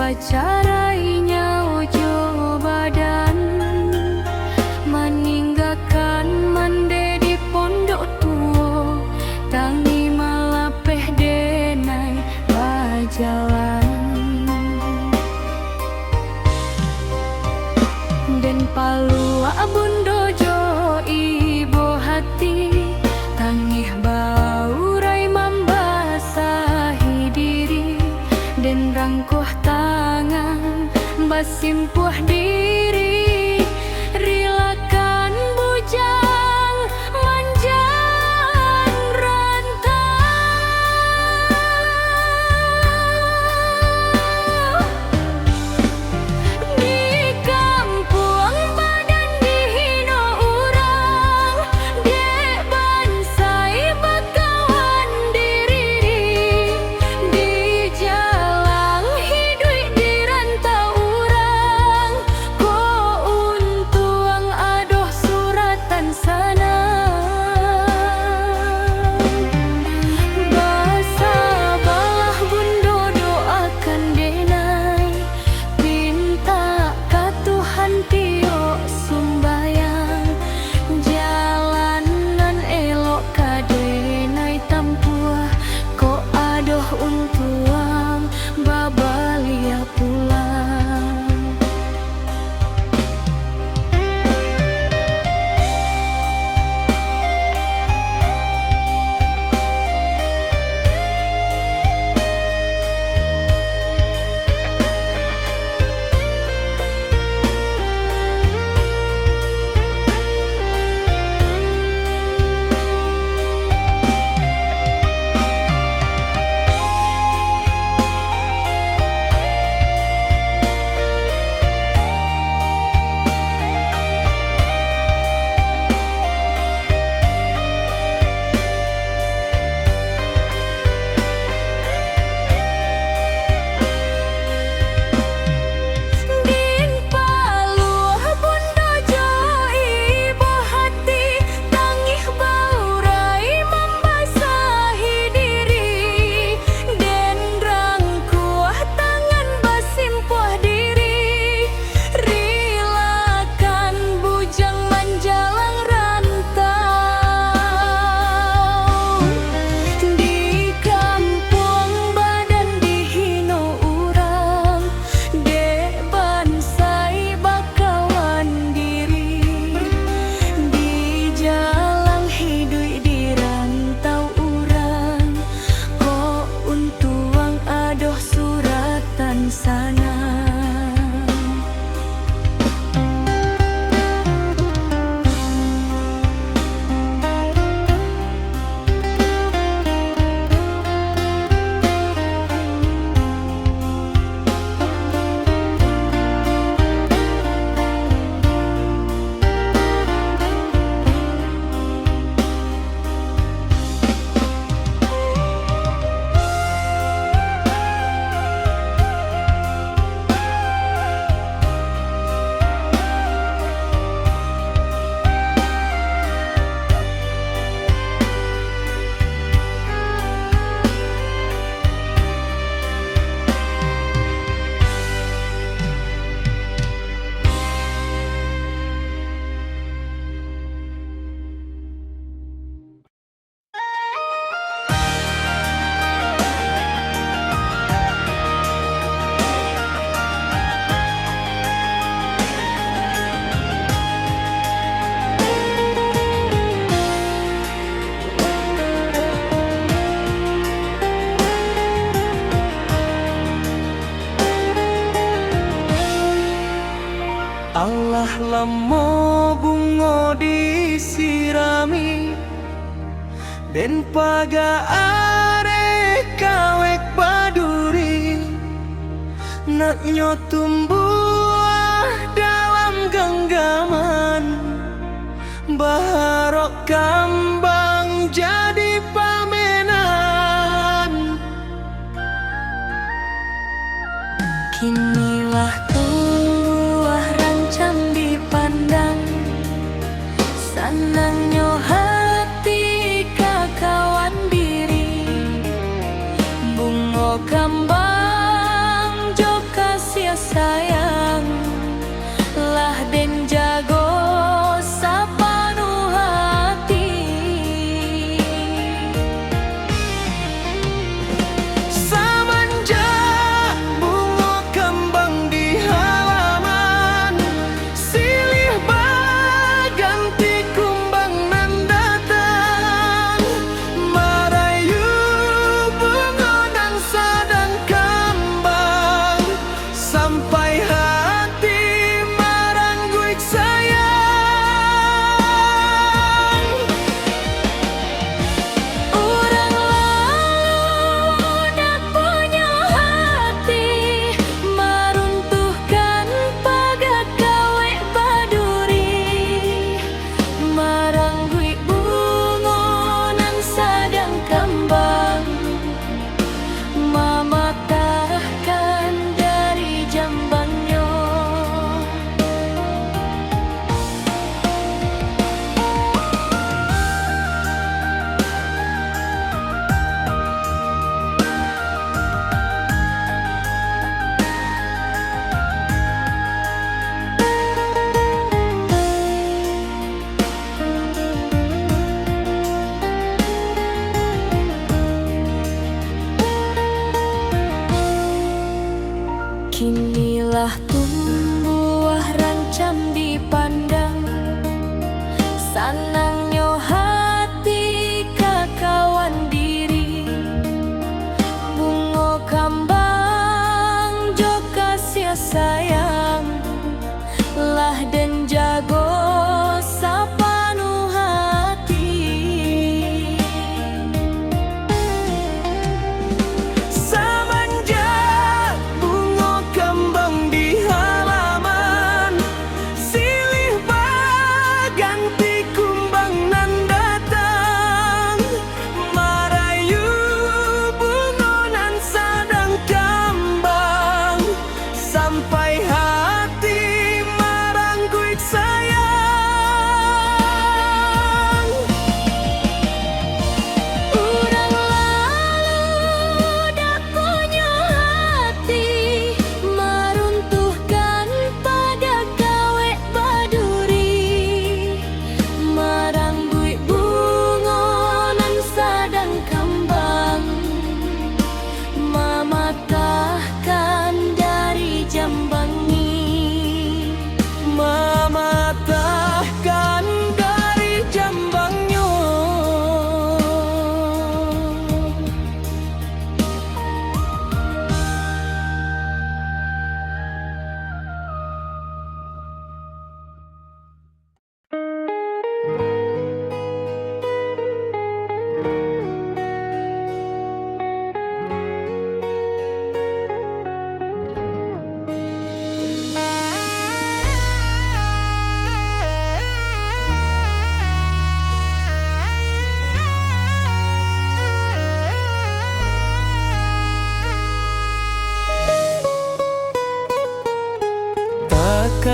bacarainya ojo badan, meninggalkan mande di pondok tua, tangi malapeh denai bajalan. Den palua bundojo ibu hati, tangih baurai membasahi diri, den rangkuh tangan basimpuh diri, rilakan bujang manjang rantau. Di kampung badan dihino urang, dek bansai bakawan diri, di jalan hidup di rantau urang, ko untuang adoh suratan sana. Basa balah bundo doakan denai, pinta ka Tuhan tio sumbayang, jalanan elok ka denai tampuah, ko adoh untuang babalia pulang. Din paluh bundojo ibu hati, tangih baurai membasahi diri, den rangkuh tangan basimpuh diri, rilakan bujang manjalang rantau. Di kampung badan dihino urang, dek bansai bakawan diri, di jalan hidup di rantau urang, ko untuang adoh suratan sana. Allah lamo bungo disirami, den paga are kawek baduri, nak tumbuh dalam genggaman, baharok kambang jadi pamenan. Kinilah tumbuh rancam dipandang, senangnya hati kakawan diri, bungo kambang joka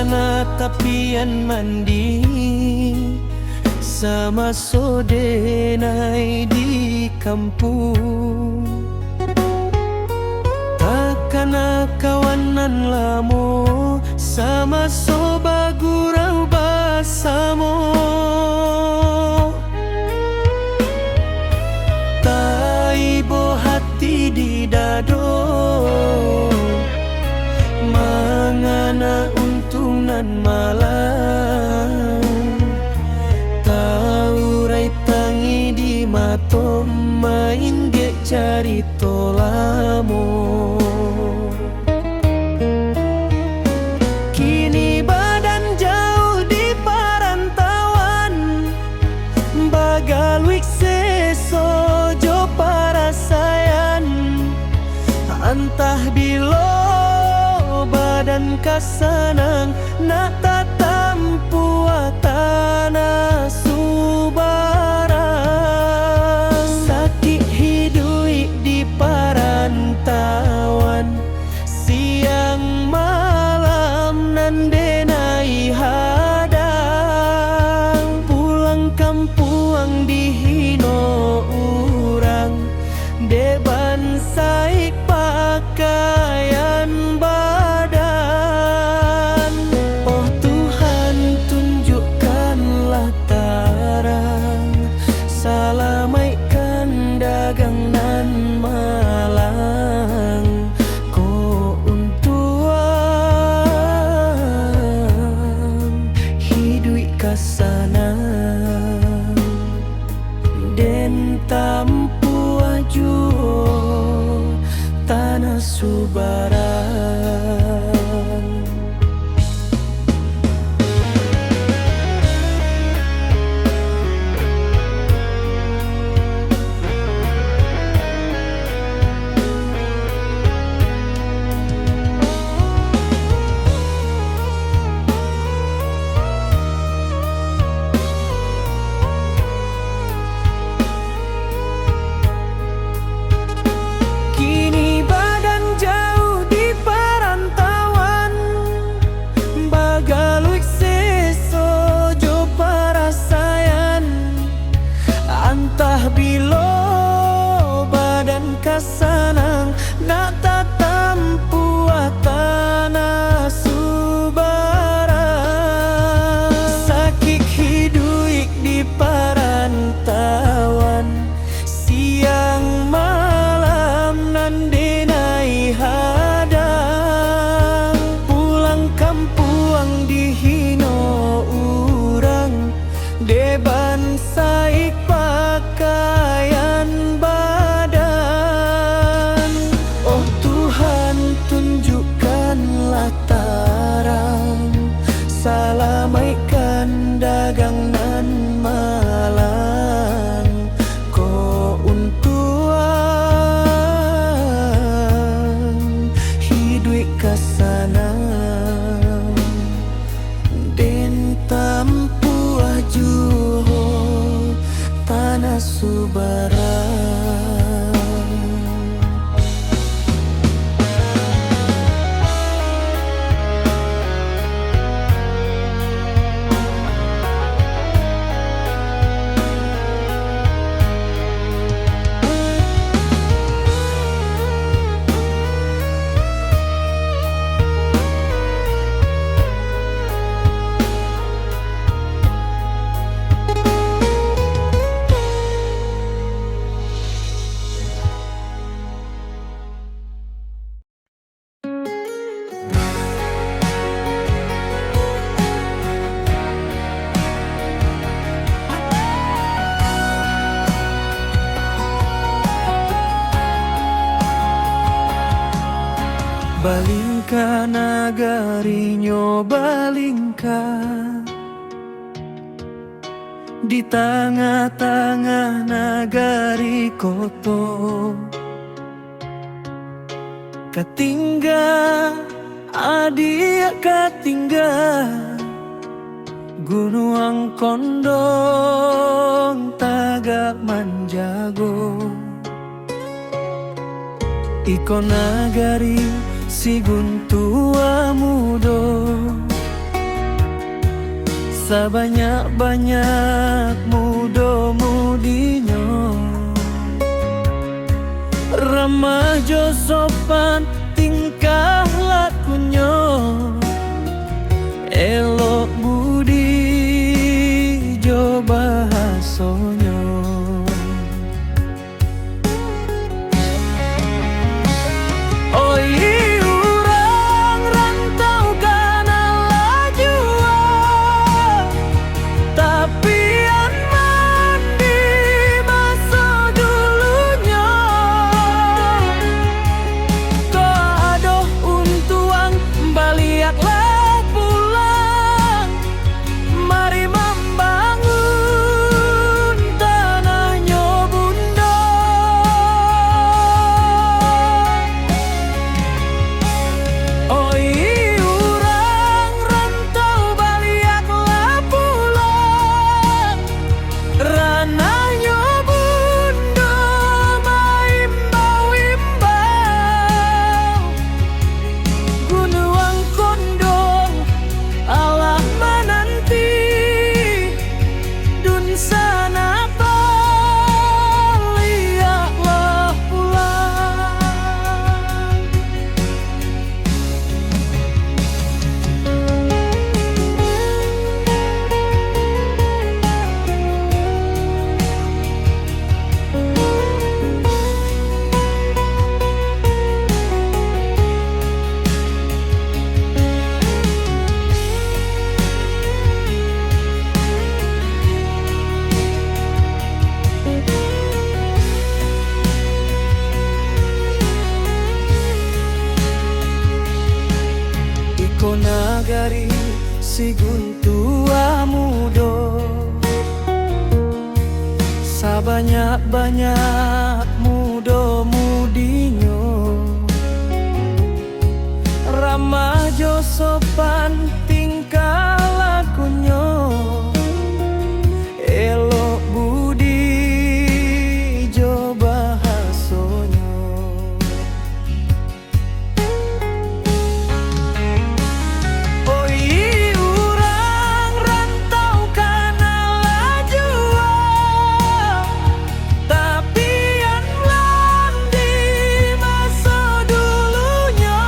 Kana tapian mandi sama sodenai di kampung. Takana kawanan lamo sama soba gurau basamo. Taibo hati di dado mangana untungan malam. Taurai tangi di mato main ge cari tolamo. Kini badan jauh di perantauan, bagaluik sesojo parasayan. Antah bilo badan kasanang nak tatampu tanah subarang. Sakit hidup di perantauan, siang malam nandenai hadang. Pulang kampung dihino urang, deban saik pakaian badan. Oh Tuhan, tunjukkanlah terang, salamaikan dagang nan malang. Ko untuang hidup kasanang, den tampu aju tanah subarang. Kini badan jauh di perantauan, bagaluik sesojo parasayan. Antah bilo badan kasanang nak tatampu tanah subarang. Sakit hidup di perantauan, siang malam nandenai hadang. Pulang kampung dihino urang, deban saik pakaian badan. Oh Tuhan, tunjukkanlah terang, salamaikan dagang nan malang. Ko untuang hidup kasanang, den tampu aju tanah subarang. Balingka nagarinyo balingka, di tengah-tengah nagari koto. Katingga adia katingga, gunung kondong taga manjago. Iko nagari si guntua mudo, Sabanyak-banyak muda-mudinyo ramah jo sopan tingkah lakunya, elok budi jo bahasonyo. Oi urang rantau kana lajua, tapi an mandi masa dulunya. Kau adoh untuang baliaklah pulang, mari membangun tanahnya bunda. Oi urang rantau baliaklah pulang, ranahnya bunda maimbau-imbau. Gunuang kondong Allah menanti, dun sana baliaklah pulang. Iko nagari si guntua mudo, sabanyak-banyak mudo-mudinyo ramah jo sopan tingkah lakunyo, elok budi jo bahasonyo. Oi urang rantau kana lajua, tapi an landi masa dulunya.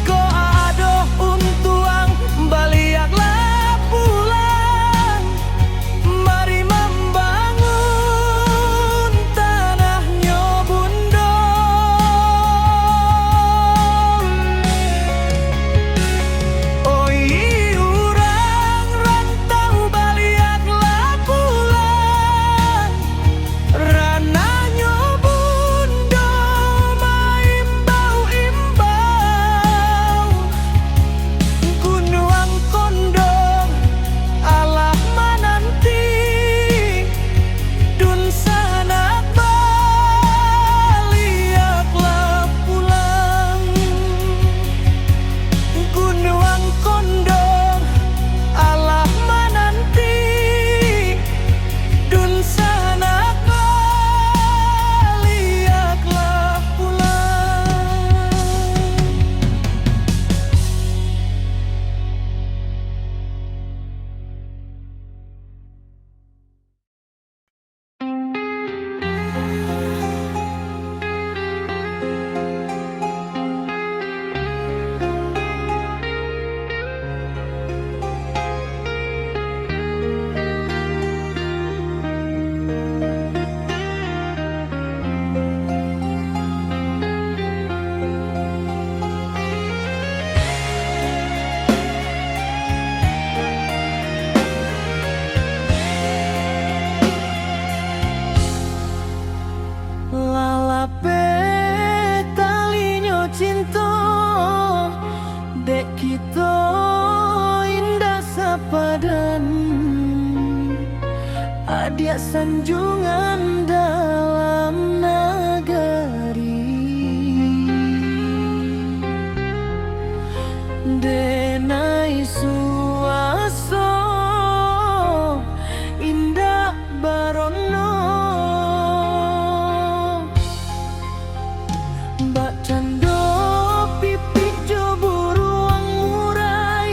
Kau adoh untuang baliaklah pulang, mari membangun tanahnya bunda. Oi urang rantau baliaklah pulang, ranahnya bunda maimbau-imbau. Gunuang kondong Allah menanti, dun sana baliaklah pulang. Gunuang kondong Allah menanti, dun sana baliaklah pulang. Lalape talinyo cinta, dek kita indah sepadan, adia sanjungan dalam nagari. Denai suaso indah barono, mbak cando pipi jo buruang murai,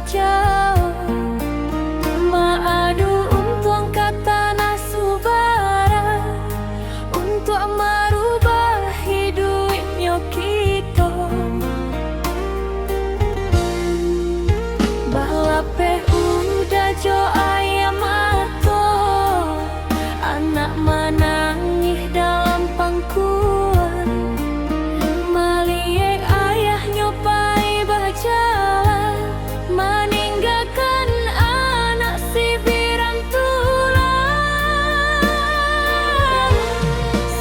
jauh. Maadu untuk kata nasubara untuk merubah hidupnya kita. Balape udah jo ayam ato, anak menangis dalam pangkuan. Melihat ayahnya pai berjalan, meninggalkan anak si birantulan.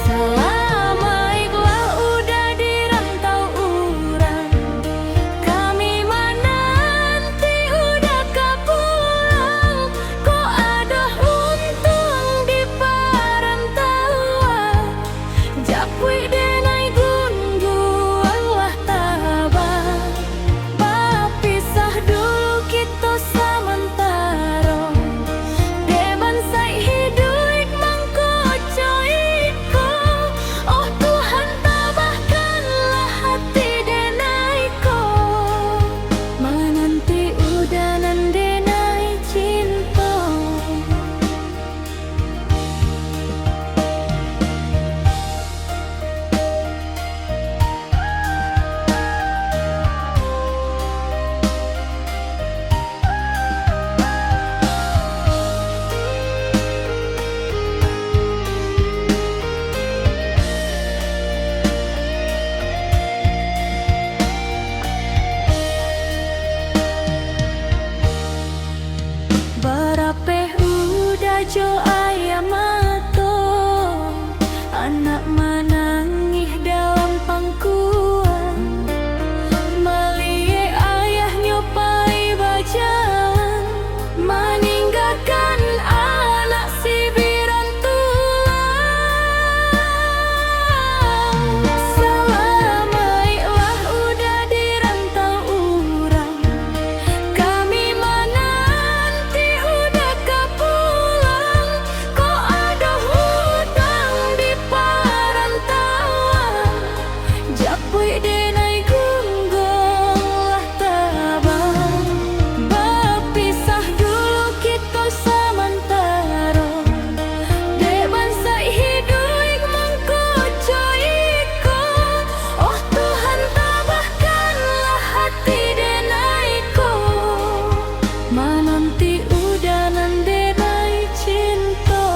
Selama ikhlas udah dirantau orang, kami menanti udah kepulang. Kok ada untung di perantauan, japui denai gunggu Allah tabah. Bapisah dulu kita sementara, deban sai hidup mangkoco iko. Oh Tuhan tabahkanlah hati denaiko, menanti udanan denai cinta. Barape udah jo ayam ato, anak menangis dalam pangkuan. Melihat ayahnya pai berjalan, meninggalkan anak si birantulan. Selama ikhlas udah dirantau orang, kami menanti udah kepulang. Kok ada hutang di perantauan, japui denai gunggong lah tabang. Bapisah dulu kita sementara, deban sai hidup mangkoco iko. Oh Tuhan tabahkanlah hati denaiko, menanti udanan denai cinta.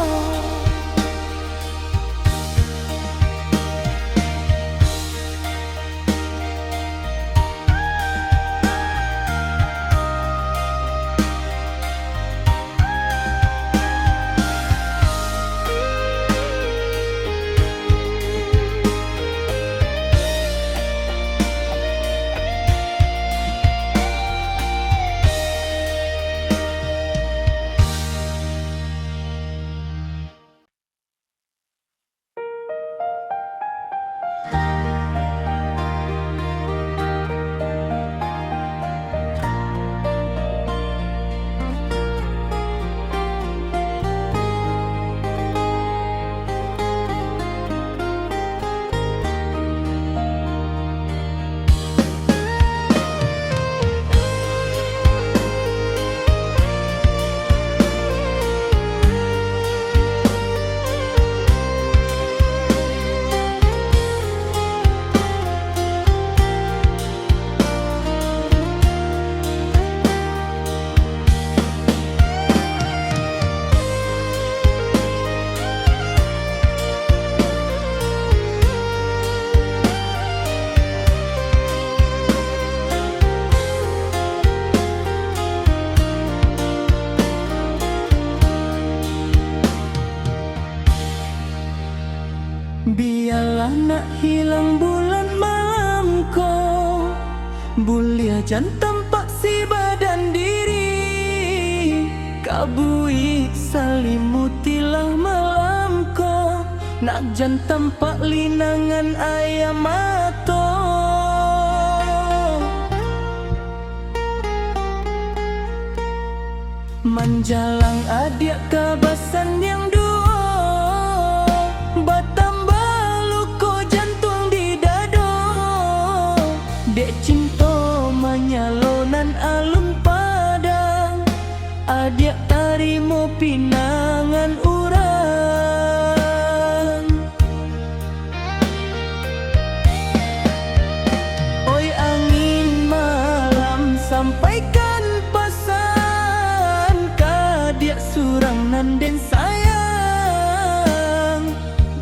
Biarlah nak hilang bulan malam ko, bulia jan tampak si badan diri. Kabui salimutilah malam ko, nak jan tampak linangan ayam ato. Menjalang adik kabasan yang dua, batambah luka jantung di dada. Dek cinta menyalonan alun adik tarimo pinangan urang. Oi angin malam sampaikan pesan kadia surang nanden sayang.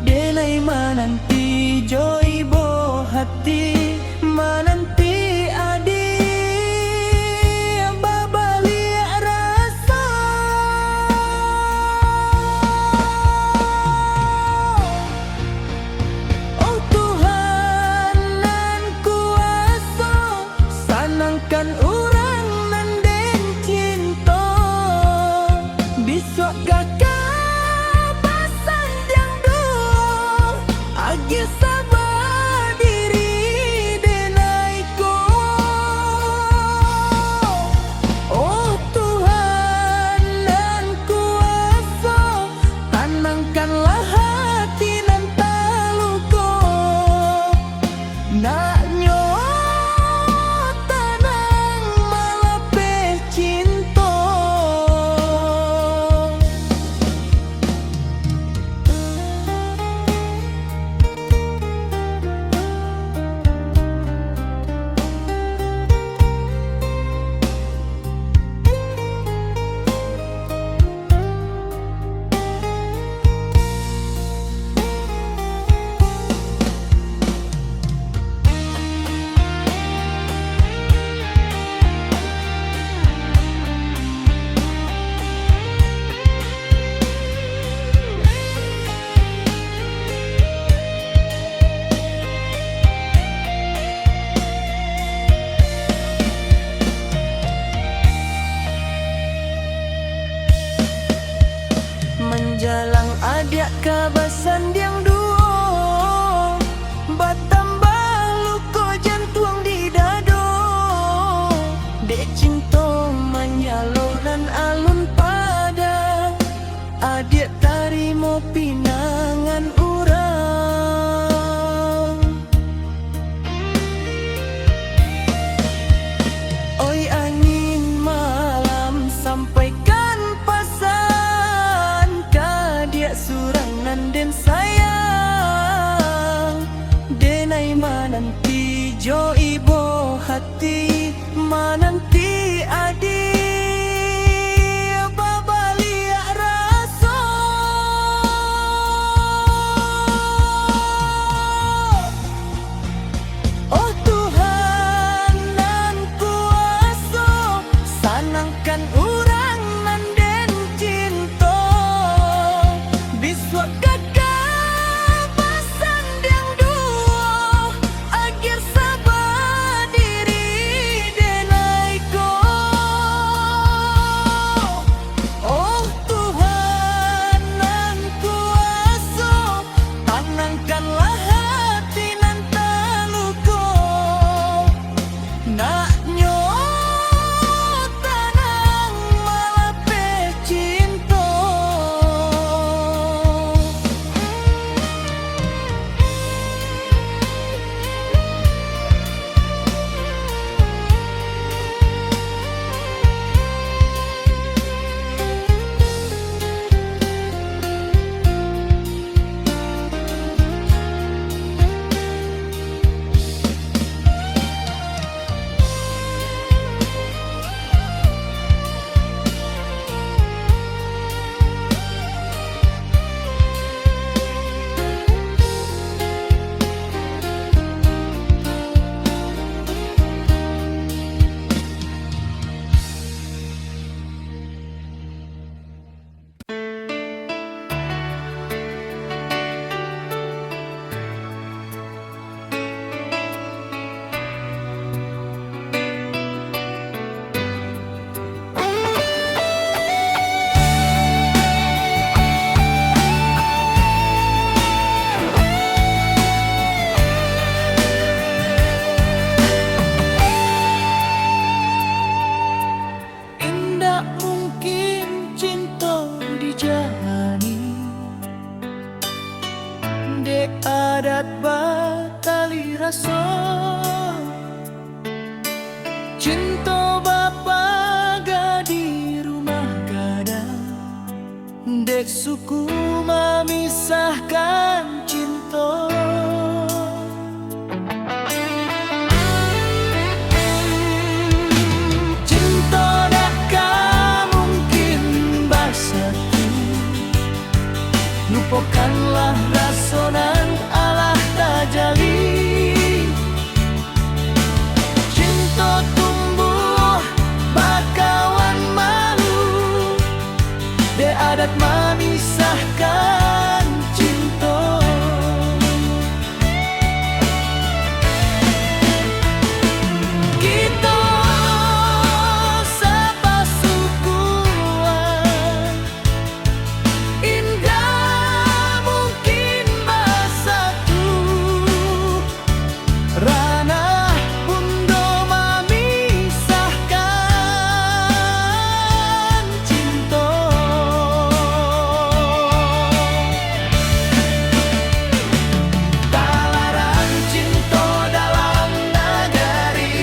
Denai mananti joy bo hati mananti adi babalia rasa. Oh Tuhan nan kuasa sanangkan urang nan den cinta biswa gaka pasan yang duo agi sabar diri denai ko. Oh Tuhan nan kuasa tenangkanlah hati nan taluko nak tanang malape cinta. Menjalang adik kabasan yang duo batambah luko jantung di dado. Dek cinta menyalo dan alun pada adik tarimo pinangan urang. Oi angin malam sampaikan pesan kadia surang nan den sayang. Denai mananti jo ibo hati mananti adi babalia rasa. Oh Tuhan nan kuasa sanangkan urang nan den cinta biswa gaka pasan yang duo agar sabar diri denai ko. Oh Tuhan nan kuasa tenangkanlah hati nan taluko nak tanang malape cinta. adat batali rasa cinta bapa ga di rumah ga suku memisahkan cinta. Cinta dah mungkin bersatu, lupakanlah rasonan alah tajali. Cinta tumbuh bakawan malu, de adat memisahkan cinta. Kita sepasukuan, indah mungkin bersatu. Ranah bundo memisahkan cinta. Talaran cinta dalam negeri,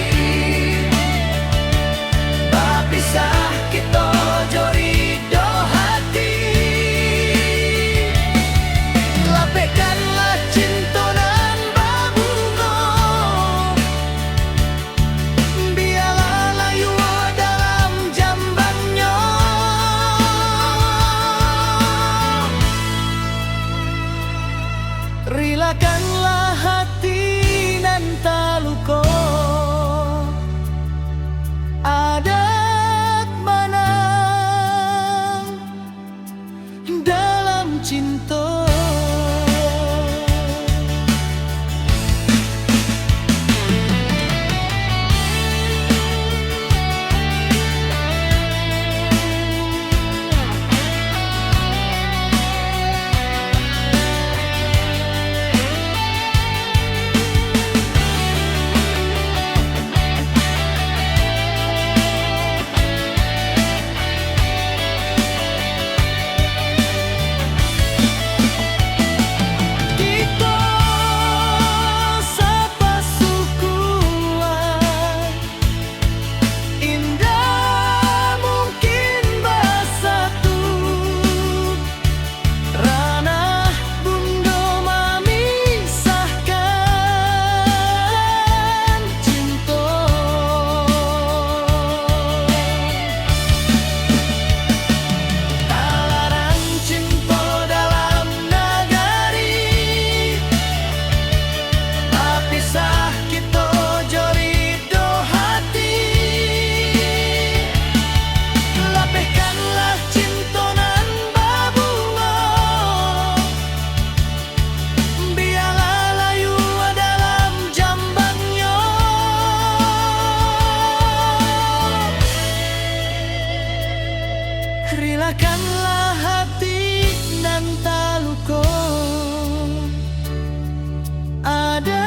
berpisah kita jori do hati. Lapehkanlah cinta nan berbunga, biarlah layu dalam jambannya. Rilakanlah hati nan taluko, adat menang dalam cinta. Kita sepasukuan, indah mungkin bersatu. Ranah bundo memisahkan cinta. Talaran cinta dalam negeri, berpisah kita jori do hati. Lapehkanlah cinta nan berbunga, biarlah layu dalam jambannya. Rilakanlah hati nan taluko, ada